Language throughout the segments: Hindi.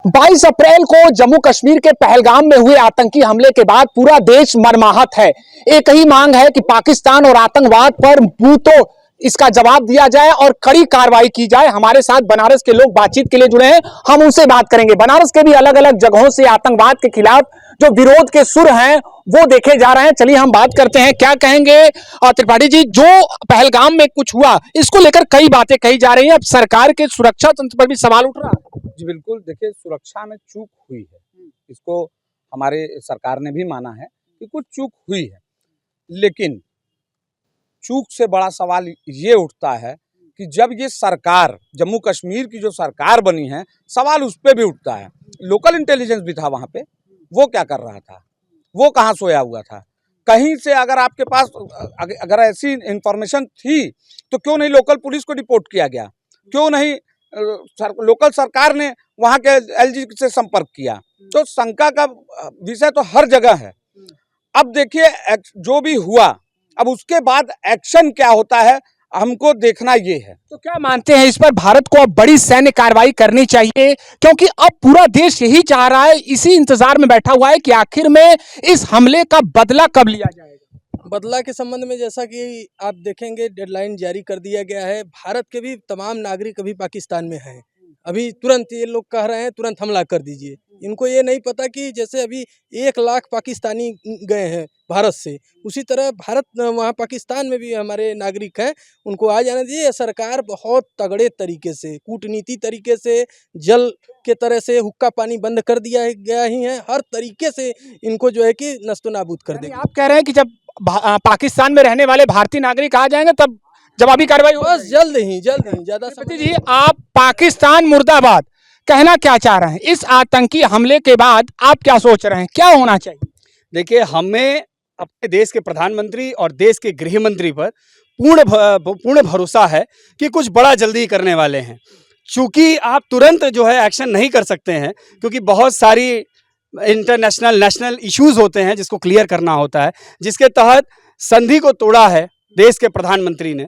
22 अप्रैल को जम्मू कश्मीर के पहलगाम में हुए आतंकी हमले के बाद पूरा देश मर्माहत है। एक ही मांग है कि पाकिस्तान और आतंकवाद पर मुंहतोड़ इसका जवाब दिया जाए और कड़ी कार्रवाई की जाए। हमारे साथ बनारस के लोग बातचीत के लिए जुड़े हैं, हम उनसे बात करेंगे। बनारस के भी अलग अलग जगहों से आतंकवाद के खिलाफ जो विरोध के सुर हैं वो देखे जा रहे हैं। चलिए हम बात करते हैं, क्या कहेंगे त्रिपाठी जी, जो पहलगाम में कुछ हुआ इसको लेकर कई बातें कही जा रही हैं। अब सरकार के सुरक्षा तंत्र पर भी सवाल उठ रहा है। जी बिल्कुल, देखिए सुरक्षा में चूक हुई है, इसको हमारे सरकार ने भी माना है कि कुछ चूक हुई है, लेकिन चूक से बड़ा सवाल ये उठता है कि जब ये सरकार जम्मू कश्मीर की जो सरकार बनी है, सवाल उस पर भी उठता है। लोकल इंटेलिजेंस भी था वहाँ पे, वो क्या कर रहा था, वो कहाँ सोया हुआ था? कहीं से अगर आपके पास अगर ऐसी इंफॉर्मेशन थी तो क्यों नहीं लोकल पुलिस को रिपोर्ट किया गया? क्यों नहीं लोकल सरकार ने वहाँ के एलजी से संपर्क किया? तो शंका का विषय तो हर जगह है। अब देखिए जो भी हुआ, अब उसके बाद एक्शन क्या होता है हमको देखना ये है। तो क्या मानते हैं इस पर भारत को अब बड़ी सैन्य कार्रवाई करनी चाहिए? क्योंकि अब पूरा देश यही चाह रहा है, इसी इंतजार में बैठा हुआ है कि आखिर में इस हमले का बदला कब लिया जाएगा। बदला के संबंध में जैसा कि आप देखेंगे डेडलाइन जारी कर दिया गया है। भारत के भी तमाम नागरिक अभी पाकिस्तान में हैं। अभी तुरंत ये लोग कह रहे हैं तुरंत हमला कर दीजिए। इनको ये नहीं पता कि जैसे अभी 1 लाख पाकिस्तानी गए हैं भारत से, उसी तरह भारत वहाँ पाकिस्तान में भी हमारे नागरिक हैं, उनको आ जाने दीजिए। सरकार बहुत तगड़े तरीके से, कूटनीति तरीके से, जल के तरह से हुक्का पानी बंद कर दिया गया ही है। हर तरीके से इनको जो है कि नस्तो नाबूद कर देगा। आप कह रहे हैं कि जब पाकिस्तान में रहने वाले भारतीय नागरिक आ जाएंगे तब जवाबी कार्रवाई होगी? बस जल्द ही ज्यादा समय जी, आप पाकिस्तान मुर्दाबाद कहना क्या चाह रहे हैं? इस आतंकी हमले के बाद आप क्या सोच रहे हैं, क्या होना चाहिए? देखिए, हमें अपने देश के प्रधानमंत्री और देश के गृह मंत्री पर पूर्ण भरोसा है कि कुछ बड़ा जल्दी करने वाले हैं। चूंकि आप तुरंत जो है एक्शन नहीं कर सकते हैं, क्योंकि बहुत सारी इंटरनेशनल नेशनल इश्यूज होते हैं जिसको क्लियर करना होता है, जिसके तहत संधि को तोड़ा है देश के प्रधानमंत्री ने,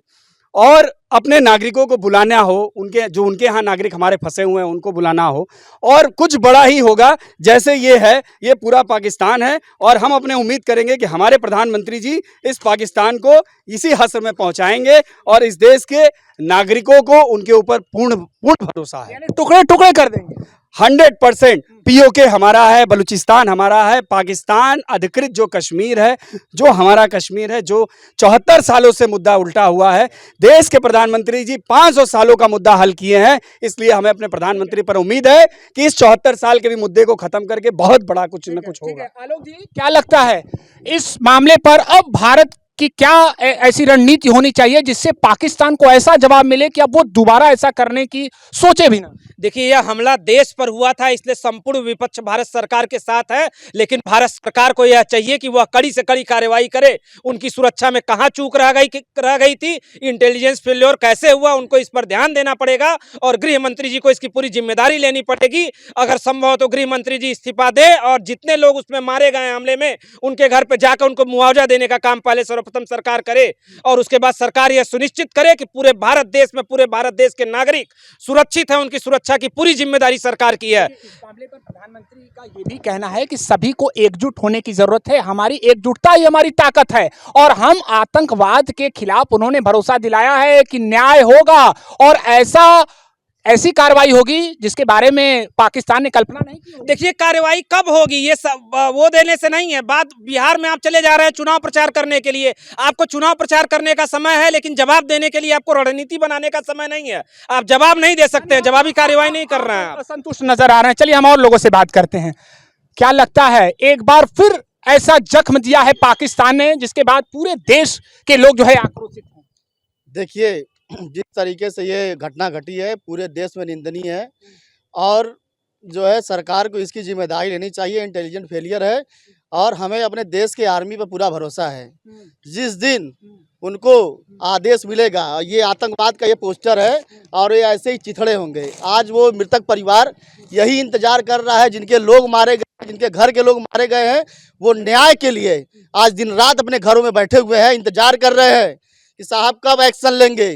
और अपने नागरिकों को बुलाना हो, उनके यहाँ नागरिक हमारे फंसे हुए हैं उनको बुलाना हो, और कुछ बड़ा ही होगा। जैसे ये है, ये पूरा पाकिस्तान है, और हम अपने उम्मीद करेंगे कि हमारे प्रधानमंत्री जी इस पाकिस्तान को इसी हश्र में पहुंचाएंगे, और इस देश के नागरिकों को उनके ऊपर पूर्ण भरोसा है। टुकड़े टुकड़े कर देंगे 100%। पीओके हमारा है, बलूचिस्तान हमारा है, पाकिस्तान अधिकृत जो कश्मीर है, जो हमारा कश्मीर है, जो 74 सालों से मुद्दा उल्टा हुआ है, देश के प्रधानमंत्री जी 500 सालों का मुद्दा हल किए हैं। इसलिए हमें अपने प्रधानमंत्री पर उम्मीद है कि इस 74 साल के भी मुद्दे को खत्म करके बहुत बड़ा कुछ न कुछ होगा। आलोक जी, क्या लगता है इस मामले पर अब भारत कि क्या ऐसी रणनीति होनी चाहिए जिससे पाकिस्तान को ऐसा जवाब मिले कि अब वो दोबारा ऐसा करने की सोचे भी ना? देखिए, यह हमला देश पर हुआ था, इसलिए संपूर्ण विपक्ष भारत सरकार के साथ है, लेकिन भारत सरकार को यह चाहिए कि वह कड़ी से कड़ी कार्रवाई करे। उनकी सुरक्षा में कहां चूक रह गई थी, इंटेलिजेंस फेल्योर कैसे हुआ, उनको इस पर ध्यान देना पड़ेगा, और गृह मंत्री जी को इसकी पूरी जिम्मेदारी लेनी पड़ेगी। अगर संभव हो तो गृह मंत्री जी इस्तीफा दे, और जितने लोग उसमें मारे गए हमले में, उनके घर पर जाकर उनको मुआवजा देने का काम पहले सर्वप्रथम सरकार करे, और उसके बाद सरकार यह सुनिश्चित करे कि पूरे भारत देश के नागरिक सुरक्षित हैं। उनकी सुरक्षा की पूरी जिम्मेदारी सरकार की है। इस मामले पर प्रधानमंत्री का ये भी कहना है कि सभी को एकजुट होने की जरूरत है, हमारी एकजुटता ही हमारी ताकत है, और हम आतंकवाद के खिलाफ उन्होंने भरोसा दिलाया है कि न्याय होगा और ऐसी कार्रवाई होगी जिसके बारे में पाकिस्तान ने कल्पना नहीं की होगी। देखिए, कार्रवाई कब होगी ये सब वो देने से नहीं है बात। बिहार में आप चले जा रहे हैं चुनाव प्रचार करने के लिए, आपको चुनाव प्रचार करने का समय है, लेकिन जवाब देने के लिए आपको रणनीति बनाने का समय नहीं है। आप जवाब नहीं दे सकते हैं, जवाबी कार्रवाई नहीं कर रहे हैं, असंतुष्ट नजर आ रहे हैं। चलिए हम और लोगों से बात करते हैं। क्या लगता है एक बार फिर ऐसा जख्म दिया है पाकिस्तान ने जिसके बाद पूरे देश के लोग जो है आक्रोशित हैं? देखिए, जिस तरीके से ये घटना घटी है पूरे देश में निंदनीय है, और जो है सरकार को इसकी जिम्मेदारी लेनी चाहिए। इंटेलिजेंट फेलियर है, और हमें अपने देश के आर्मी पर पूरा भरोसा है। जिस दिन उनको आदेश मिलेगा, ये आतंकवाद का ये पोस्टर है और ये ऐसे ही चिथड़े होंगे। आज वो मृतक परिवार यही इंतजार कर रहा है, जिनके लोग मारे गए, जिनके घर के लोग मारे गए हैं, वो न्याय के लिए आज दिन रात अपने घरों में बैठे हुए हैं, इंतजार कर रहे हैं कि साहब कब एक्शन लेंगे,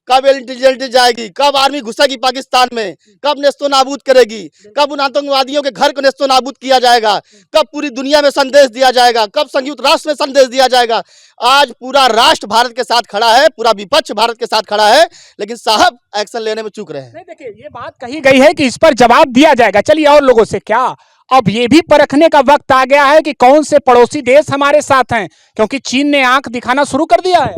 कब इंटेलिजेंस जाएगी, कब आर्मी घुसेगी पाकिस्तान में, कब नेस्तो नाबूद करेगी, कब उन आतंकवादियों के घर को नेस्तो नाबूद किया जाएगा, कब पूरी दुनिया में संदेश दिया जाएगा, कब संयुक्त राष्ट्र में संदेश दिया जाएगा। आज पूरा राष्ट्र भारत के साथ खड़ा है, पूरा विपक्ष भारत के साथ खड़ा है, लेकिन साहब एक्शन लेने में चूक रहे हैं। नहीं, देखिए ये बात कही गई है कि इस पर जवाब दिया जाएगा। चलिए और लोगों से क्या, अब ये भी परखने का वक्त आ गया है कि कौन से पड़ोसी देश हमारे साथ हैं, क्योंकि चीन ने आंख दिखाना शुरू कर दिया है।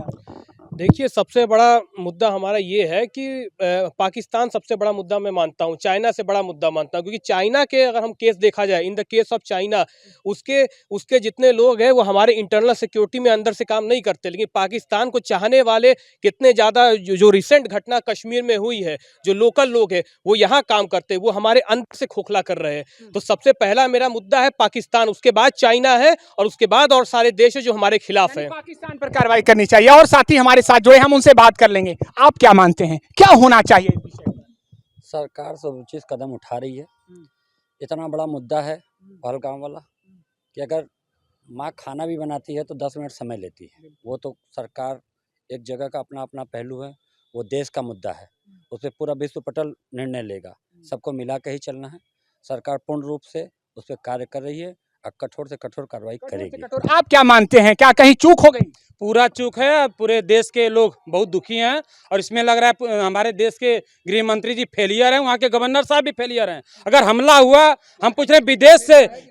देखिए, सबसे बड़ा मुद्दा हमारा ये है कि पाकिस्तान सबसे बड़ा मुद्दा मैं मानता हूँ, चाइना से बड़ा मुद्दा मानता हूँ, क्योंकि चाइना के अगर हम केस देखा जाए, in the case of China, उसके जितने लोग हैं वो हमारे इंटरनल सिक्योरिटी में अंदर से काम नहीं करते, लेकिन पाकिस्तान को चाहने वाले कितने ज़्यादा, जो रिसेंट घटना कश्मीर में हुई है, जो लोकल लोग हैं वो यहाँ काम करते हैं, वो हमारे अंदर से खोखला कर रहे हैं। तो सबसे पहला मेरा मुद्दा है पाकिस्तान, उसके बाद चाइना है, और उसके बाद और सारे देश है जो हमारे खिलाफ है। पाकिस्तान पर कार्रवाई करनी चाहिए। और साथी हमारे साथ जुड़े, हम उनसे बात कर लेंगे। आप क्या मानते हैं, क्या होना चाहिए इस विषय पर? सरकार समुचित कदम उठा रही है। इतना बड़ा मुद्दा है पहलगाम वाला कि अगर माँ खाना भी बनाती है तो 10 मिनट समय लेती है। वो तो सरकार एक जगह का अपना अपना पहलू है, वो देश का मुद्दा है, उस पर पूरा विश्व पटल निर्णय लेगा। सबको मिला के ही चलना है। सरकार पूर्ण रूप से उस पर कार्य कर रही है और कठोर से कठोर कार्रवाई करेगी। आप क्या मानते हैं, क्या कहीं चूक हो गई? पूरा चूक है। पूरे देश के लोग बहुत दुखी हैं और इसमें लग रहा है हमारे देश के गृह मंत्री जी फेलियर हैं, वहाँ के गवर्नर साहब भी फेलियर हैं। अगर हमला हुआ, हम पूछ रहे हैं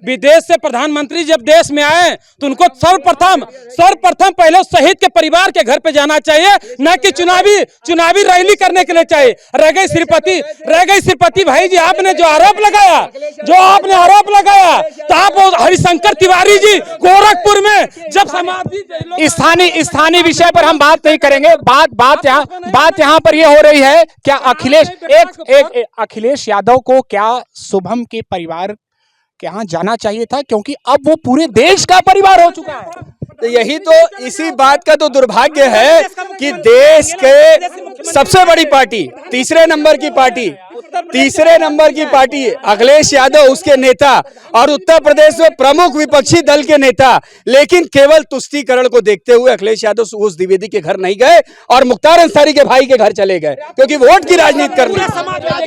विदेश से प्रधानमंत्री जब देश में आए तो उनको सर्वप्रथम पहले शहीद के परिवार के घर पे जाना चाहिए, न कि चुनावी रैली करने के लिए चाहिए। रह गई श्रीपति भाई जी, आपने जो आरोप लगाया तो आप हरिशंकर तिवारी जी गोरखपुर में जब समाधि स्थानीय विषय पर हम बात नहीं करेंगे। बात यहाँ पर ये हो रही है, क्या अखिलेश यादव को क्या शुभम के परिवार के यहाँ जाना चाहिए था, क्योंकि अब वो पूरे देश का परिवार हो चुका है। तो यही तो इसी बात का तो दुर्भाग्य है कि देश के सबसे बड़ी पार्टी, तीसरे नंबर की पार्टी अखिलेश यादव, उसके नेता, और उत्तर प्रदेश में प्रमुख विपक्षी दल के नेता, लेकिन केवल तुष्टीकरण को देखते हुए अखिलेश यादव सुबोध द्विवेदी के घर नहीं गए और मुख्तार अंसारी के भाई के घर चले गए, क्योंकि वोट की राजनीति करनी।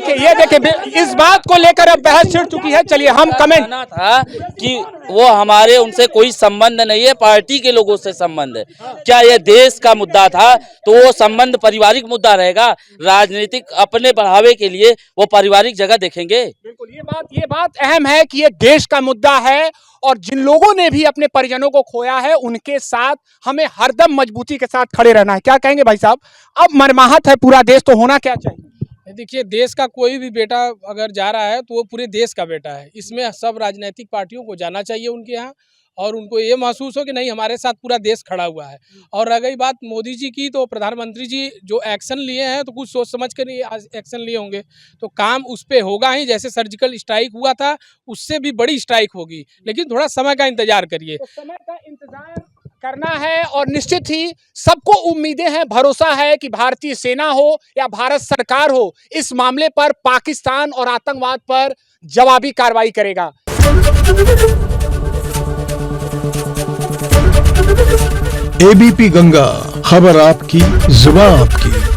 देखिए इस बात को लेकर अब बहस छिड़ चुकी है। चलिए हम कमेंट था कि वो हमारे उनसे कोई संबंध नहीं है, पार्टी के लोगों से संबंध है। क्या यह देश का मुद्दा था तो वो संबंध पारिवारिक मुद्दा रहेगा। राजनीतिक अपने बढ़ावे के लिए वो पारिवारिक जगह देखेंगे। बिल्कुल, ये बात अहम है कि ये देश का मुद्दा है और जिन लोगों ने भी अपने परिजनों को खोया है उनके साथ हमें हरदम मजबूती के साथ खड़े रहना है। क्या कहेंगे भाई साहब? अब मरमाहत है पूरा देश, तो होना क्या चाहिए? देखिए, देश का कोई भी बेटा अगर जा रहा है तो वो पूरे देश का बेटा है। इसमें सब राजनीतिक पार्टियों को जाना चाहिए उनके यहाँ, और उनको ये महसूस हो कि नहीं, हमारे साथ पूरा देश खड़ा हुआ है। और रह गई बात मोदी जी की, तो प्रधानमंत्री जी जो एक्शन लिए हैं तो कुछ सोच समझ कर एक्शन लिए होंगे, तो काम उस पर होगा ही। जैसे सर्जिकल स्ट्राइक हुआ था, उससे भी बड़ी स्ट्राइक होगी, लेकिन थोड़ा समय का इंतजार करिए। तो समय का इंतजार करना है और निश्चित ही सबको उम्मीदें हैं, भरोसा है कि भारतीय सेना हो या भारत सरकार हो, इस मामले पर पाकिस्तान और आतंकवाद पर जवाबी कार्रवाई करेगा। एबीपी गंगा, खबर आपकी, जुबान आपकी।